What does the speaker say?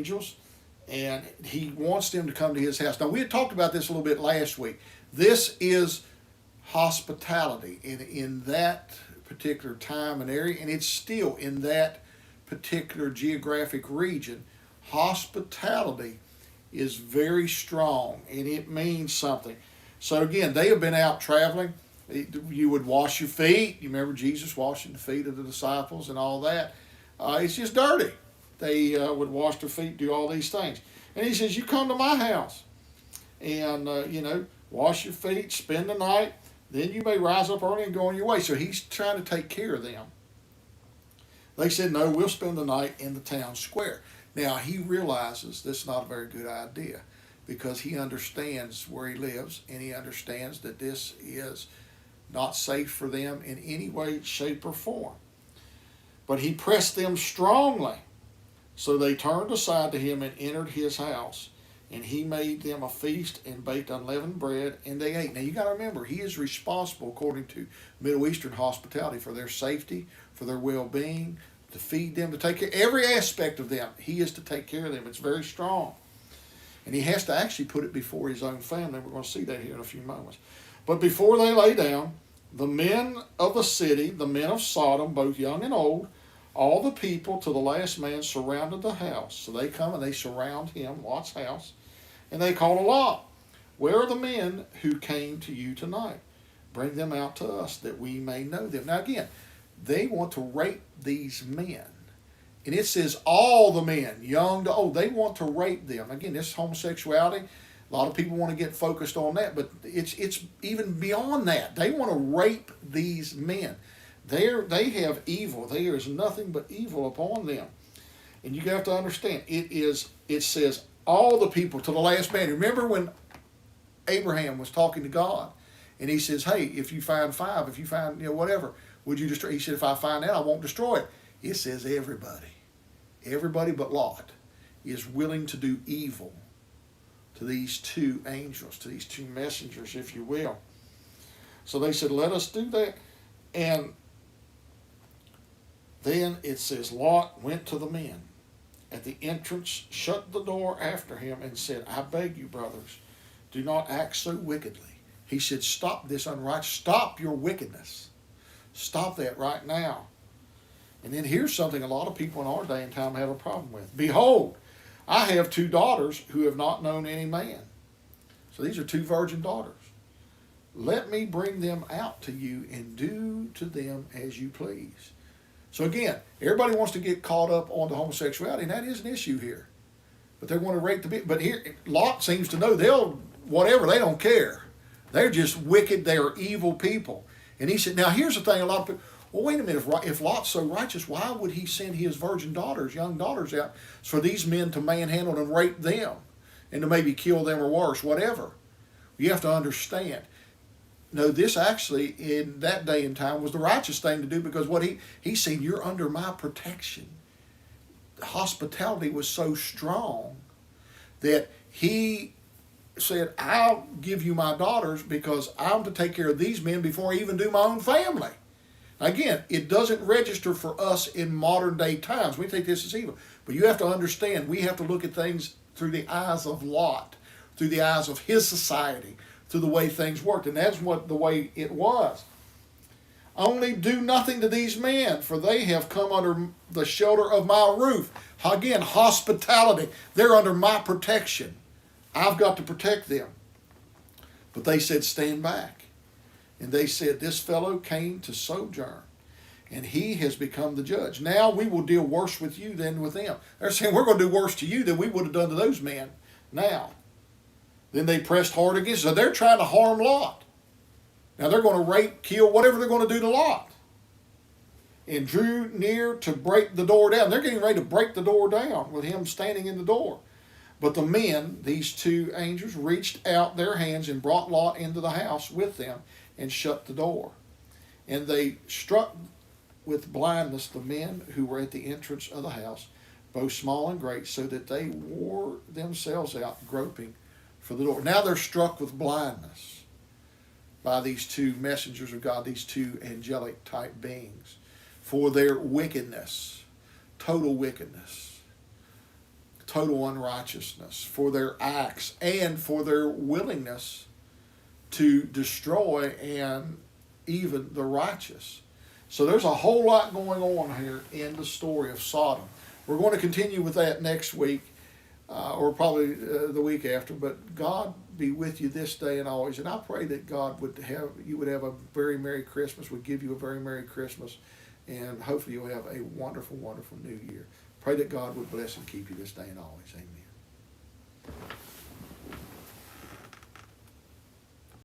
angels, and he wants them to come to his house. Now, we had talked about this a little bit last week. This is hospitality in that particular time and area, and it's still in that particular geographic region. Hospitality is very strong, and it means something. So again, they have been out traveling. You would wash your feet. You remember Jesus washing the feet of the disciples and all that. It's just dirty. They would wash their feet, do all these things. And he says, you come to my house and, wash your feet, spend the night, then you may rise up early and go on your way. So he's trying to take care of them. They said, no, we'll spend the night in the town square. Now, he realizes this is not a very good idea because he understands where he lives, and he understands that this is not safe for them in any way, shape, or form. But he pressed them strongly. So they turned aside to him and entered his house. And he made them a feast and baked unleavened bread, and they ate. Now you got to remember, he is responsible, according to Middle Eastern hospitality, for their safety, for their well-being, to feed them, to take care, every aspect of them. He is to take care of them. It's very strong. And he has to actually put it before his own family. We're going to see that here in a few moments. But before they lay down, the men of the city, the men of Sodom, both young and old, all the people to the last man surrounded the house. So they come and they surround him, Lot's house, and they call to Lot, where are the men who came to you tonight? Bring them out to us that we may know them. Now again, they want to rape these men. And it says all the men, young to old, they want to rape them. Again, this is homosexuality. A lot of people want to get focused on that, but it's even beyond that. They want to rape these men. They have evil. There is nothing but evil upon them. And you have to understand, it says all the people to the last man. Remember when Abraham was talking to God, and he says, hey, if you find five, if you find, whatever, would you destroy? He said, if I find out, I won't destroy it. It says everybody. Everybody but Lot is willing to do evil to these two angels, to these two messengers, if you will. So they said, let us do that. And then it says, Lot went to the men at the entrance, shut the door after him, and said, I beg you, brothers, do not act so wickedly. He said, stop this unrighteous, stop your wickedness. Stop that right now. And then here's something a lot of people in our day and time have a problem with. Behold, I have two daughters who have not known any man. So these are two virgin daughters. Let me bring them out to you and do to them as you please. So again, everybody wants to get caught up on the homosexuality, and that is an issue here. But they want to rape the bit. But here, Lot seems to know they don't care. They're just wicked. They are evil people. And he said, now here's the thing, a lot of people, well, wait a minute, if Lot's so righteous, why would he send his virgin daughters, young daughters out for these men to manhandle and rape them and to maybe kill them or worse, whatever? You have to understand. No, this actually, in that day and time, was the righteous thing to do because what he said, you're under my protection. The hospitality was so strong that he said, I'll give you my daughters because I'm to take care of these men before I even do my own family. Again, it doesn't register for us in modern day times. We think this is evil. But you have to understand, we have to look at things through the eyes of Lot, through the eyes of his society, through the way things worked. And that's the way it was. Only do nothing to these men, for they have come under the shelter of my roof. Again, hospitality. They're under my protection. I've got to protect them. But they said, stand back. And they said, this fellow came to sojourn, and he has become the judge. Now we will deal worse with you than with them. They're saying, we're going to do worse to you than we would have done to those men now. Then they pressed hard against. So they're trying to harm Lot. Now they're going to rape, kill, whatever they're going to do to Lot. And drew near to break the door down. They're getting ready to break the door down with him standing in the door. But the men, these two angels, reached out their hands and brought Lot into the house with them and shut the door. And they struck with blindness the men who were at the entrance of the house, both small and great, so that they wore themselves out groping for the door. Now they're struck with blindness by these two messengers of God, these two angelic type beings, for their wickedness, total wickedness. total unrighteousness, for their acts, and for their willingness to destroy and even the righteous. So there's a whole lot going on here in the story of Sodom. We're going to continue with that next week, or probably the week after. But God be with you this day and always. And I pray that God would have you would have a very Merry Christmas. Would give you a very Merry Christmas, and hopefully you'll have a wonderful, wonderful New Year. Pray that God would bless and keep you this day and always. Amen.